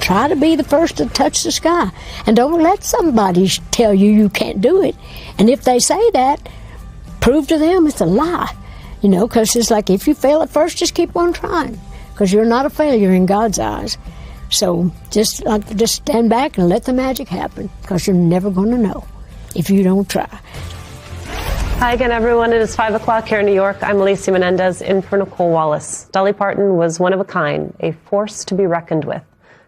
Try to be the first to touch the sky. And don't let somebody tell you you can't do it. And if they say that, prove to them it's a lie. You know, because it's like if you fail at first, just keep on trying. Because you're not a failure in God's eyes. So just stand back and let the magic happen. Because you're never going to know if you don't try. Hi again, everyone. It is 5 o'clock here in New York. I'm Alicia Menendez in for Nicole Wallace. Dolly Parton was one of a kind, a force to be reckoned with.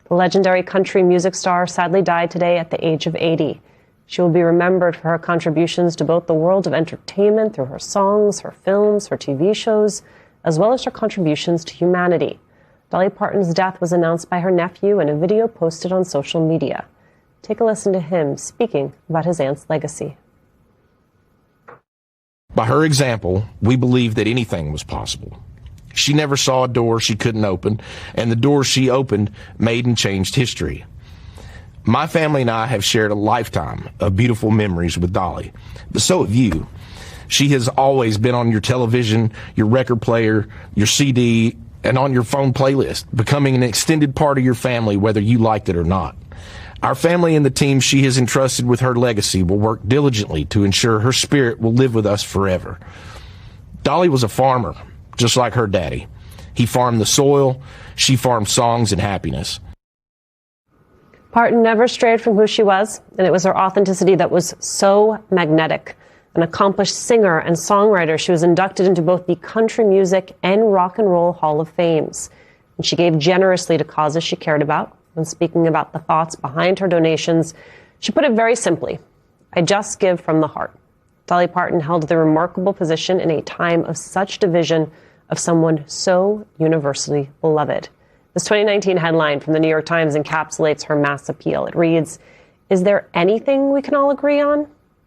The legendary country music star sadly died today at the age of 80. She will be remembered for her contributions to both the world of entertainment through her songs, her films, her TV shows, as well as her contributions to humanity. Dolly Parton's death was announced by her nephew in a video posted on social media. Take a listen to him speaking about his aunt's legacy. By her example, we believed that anything was possible. She never saw a door she couldn't open, and the doors she opened made and changed history. My family and I have shared a lifetime of beautiful memories with Dolly, but so have you. She has always been on your television, your record player, your CD, and on your phone playlist, becoming an extended part of your family, whether you liked it or not. Our family and the team she has entrusted with her legacy will work diligently to ensure her spirit will live with us forever. Dolly was a farmer, just like her daddy. He farmed the soil, she farmed songs and happiness. Parton never strayed from who she was, and it was her authenticity that was so magnetic. An accomplished singer and songwriter, she was inducted into both the Country Music and Rock and Roll Hall of Fames. And she gave generously to causes she cared about. When speaking about the thoughts behind her donations, she put it very simply, I just give from the heart. Dolly Parton held the remarkable position in a time of such division of someone so universally beloved. This 2019 headline from the New York Times encapsulates her mass appeal. It reads, is there anything we can all agree on?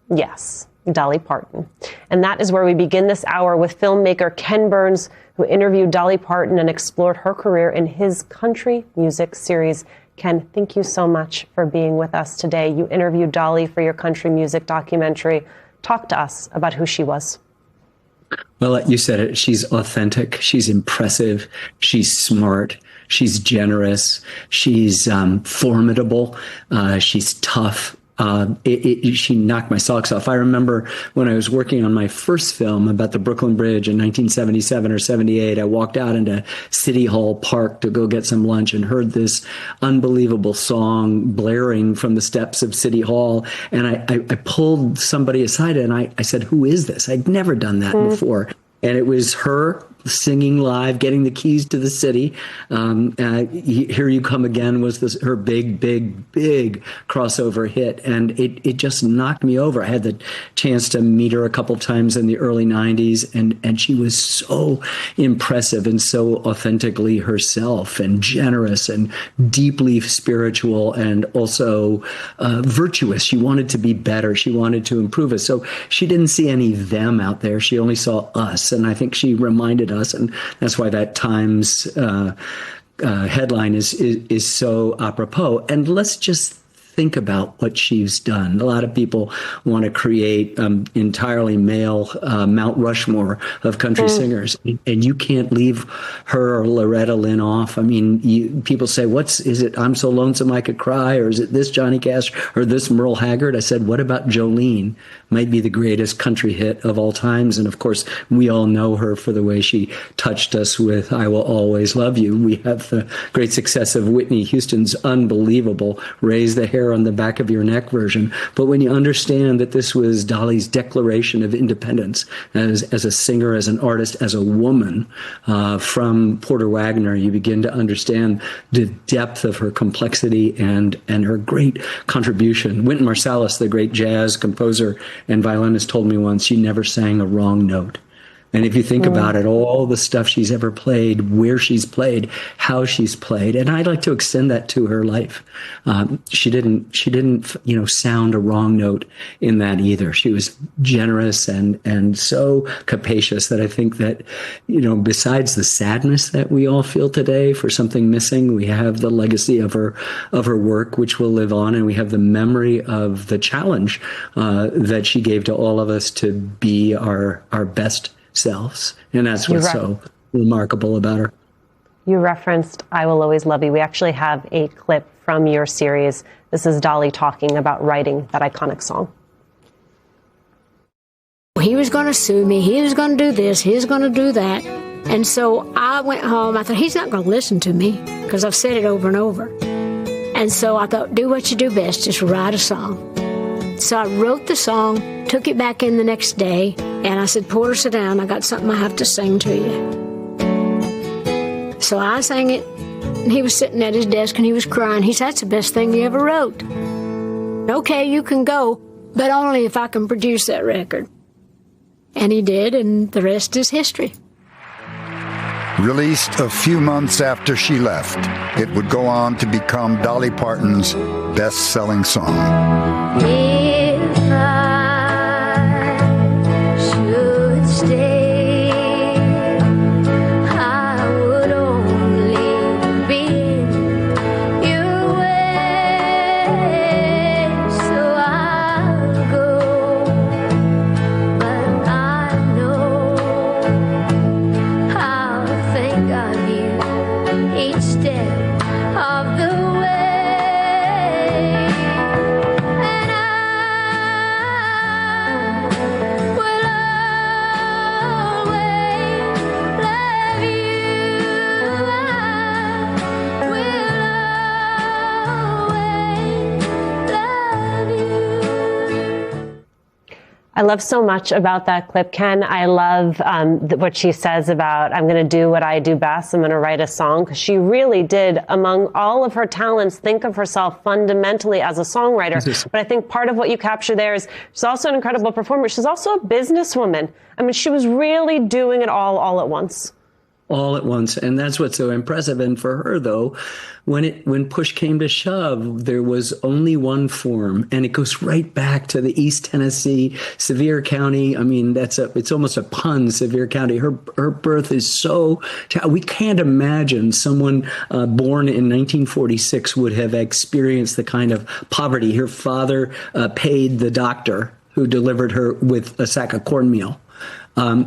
Yes, Dolly Parton. And that is where we begin this hour with filmmaker Ken Burns, who interviewed Dolly Parton and explored her career in his country music series. Ken, thank you so much for being with us today. You interviewed Dolly for your country music documentary. Talk to us about who she was. Well, you said it. She's authentic. She's impressive. She's smart. She's generous. She's formidable. She's tough. She knocked my socks off. I remember when I was working on my first film about the Brooklyn Bridge in 1977 or 78, I walked out into City Hall Park to go get some lunch and heard this unbelievable song blaring from the steps of City Hall. And I pulled somebody aside and I said, who is this? I'd never done that before. And it was her singing live, getting the keys to the city. Here You Come Again was her big crossover hit. And it just knocked me over. I had the chance to meet her a couple of times in the early 90s. And she was so impressive and so authentically herself and generous and deeply spiritual and also virtuous. She wanted to be better. She wanted to improve us. So she didn't see any them out there. She only saw us. And I think she reminded us, and that's why that Times headline is so apropos. And let's just think about what she's done. A lot of people want to create entirely male Mount Rushmore of country singers, and you can't leave her or Loretta Lynn off. I mean, people say, is it I'm So Lonesome I Could Cry, or is it this Johnny Cash, or this Merle Haggard? I said, what about Jolene? Might be the greatest country hit of all times. And of course, we all know her for the way she touched us with I Will Always Love You. We have the great success of Whitney Houston's unbelievable Raise the Hair on the Back of Your Neck version. But when you understand that this was Dolly's declaration of independence as a singer, as an artist, as a woman from Porter Wagoner, you begin to understand the depth of her complexity and her great contribution. Wynton Marsalis, the great jazz composer and violinist, told me once, she never sang a wrong note. And if you think about it, all the stuff she's ever played, where she's played, how she's played, and I'd like to extend that to her life. She didn't, sound a wrong note in that either. She was generous and so capacious that I think that, besides the sadness that we all feel today for something missing, we have the legacy of her work, which will live on, and we have the memory of the challenge that she gave to all of us to be our best selves. And that's what's so remarkable about her. You referenced I Will Always Love You. We actually have a clip from your series. This is Dolly talking about writing that iconic song. He was going to sue me. He was going to do this. He was going to do that. And so I went home. I thought, he's not going to listen to me because I've said it over and over. And so I thought, do what you do best. Just write a song. So I wrote the song, took it back in the next day, and I said, Porter, sit down. I got something I have to sing to you. So I sang it, and he was sitting at his desk, and he was crying. He said, that's the best thing you ever wrote. Okay, you can go, but only if I can produce that record. And he did, and the rest is history. Released a few months after she left, it would go on to become Dolly Parton's best-selling song. If I should stay, I would only be in your way, so I'll go, but I know I'll think of you each step of the way. I love so much about that clip, Ken. I love what she says about, I'm going to do what I do best. I'm going to write a song. Because she really did, among all of her talents, think of herself fundamentally as a songwriter. But I think part of what you capture there is she's also an incredible performer. She's also a businesswoman. I mean, she was really doing it all at once. All at once. And that's what's so impressive. And for her, though, when push came to shove, there was only one form, and it goes right back to the East Tennessee, Sevier County. I mean, it's almost a pun, Sevier County. Her birth is so, we can't imagine someone born in 1946 would have experienced the kind of poverty. Her father paid the doctor who delivered her with a sack of cornmeal.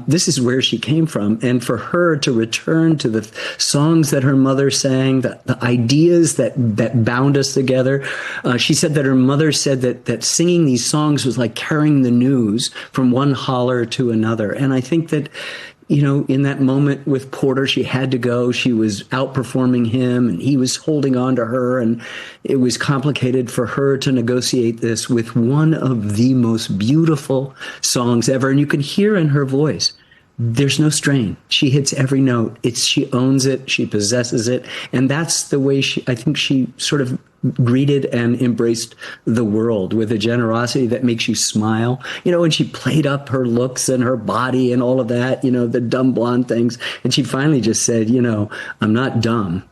This is where she came from. And for her to return to the songs that her mother sang, the ideas that bound us together. She said that her mother said that singing these songs was like carrying the news from one holler to another. And I think that, you know, in that moment with Porter, she had to go. She was outperforming him, and he was holding on to her. And it was complicated for her to negotiate this with one of the most beautiful songs ever. And you can hear in her voice, there's no strain. She hits every note. She owns it. She possesses it. And that's the way I think she sort of greeted and embraced the world with a generosity that makes you smile. You know, and she played up her looks and her body and all of that, you know, the dumb blonde things. And she finally just said, you know, I'm not dumb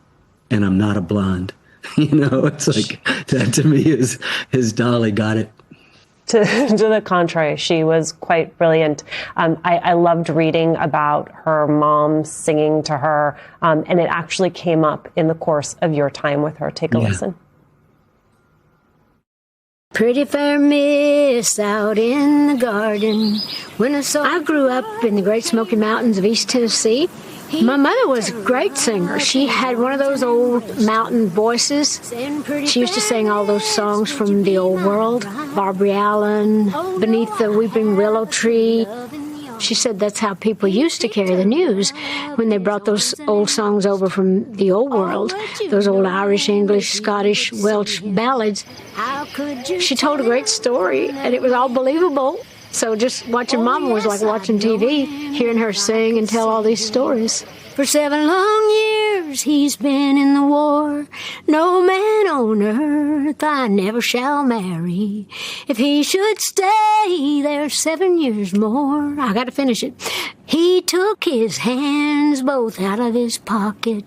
and I'm not a blonde. You know, it's like that to me is Dolly got it. To the contrary, she was quite brilliant. I loved reading about her mom singing to her, and it actually came up in the course of your time with her. Take a listen. Pretty fair miss out in the garden. I grew up in the Great Smoky Mountains of East Tennessee. My mother was a great singer. She had one of those old mountain voices. She used to sing all those songs from the old world. Barbary Allen, Beneath the Weeping Willow Tree. She said that's how people used to carry the news when they brought those old songs over from the old world, those old Irish, English, Scottish, Welsh ballads. She told a great story, and it was all believable. So just watching Mama was like watching TV, hearing her sing and tell all these stories. For 7 long years he's been in the war. No man on earth I never shall marry. If he should stay there 7 years more, I gotta finish it. He took his hands both out of his pocket.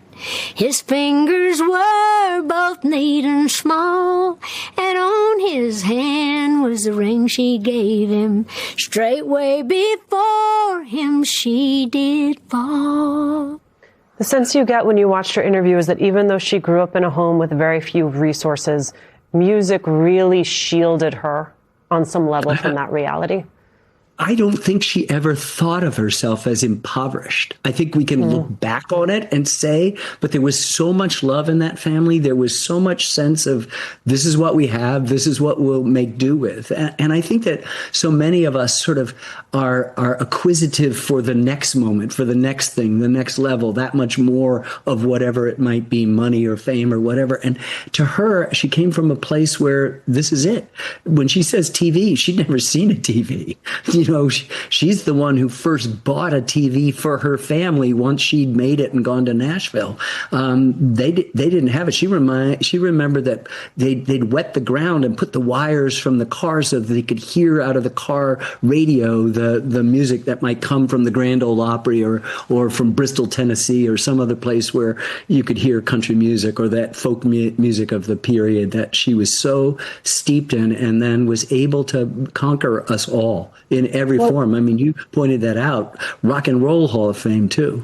His fingers were both neat and small, and on his hand was the ring she gave him. Straightway before him she did fall. The sense you get when you watched her interview is that even though she grew up in a home with very few resources, music really shielded her on some level from that reality. I don't think she ever thought of herself as impoverished. I think we can look back on it and say, but there was so much love in that family. There was so much sense of this is what we have. This is what we'll make do with. And I think that so many of us sort of are acquisitive for the next moment, for the next thing, the next level, that much more of whatever it might be, money or fame or whatever. And to her, she came from a place where this is it. When she says TV, she'd never seen a TV. She's the one who first bought a TV for her family once she'd made it and gone to Nashville. They didn't have it. She remembered that they'd wet the ground and put the wires from the car so that they could hear out of the car radio the music that might come from the Grand Ole Opry or from Bristol, Tennessee, or some other place where you could hear country music or that folk music of the period that she was so steeped in, and then was able to conquer us all in every form. I mean, you pointed that out. Rock and Roll Hall of Fame, too.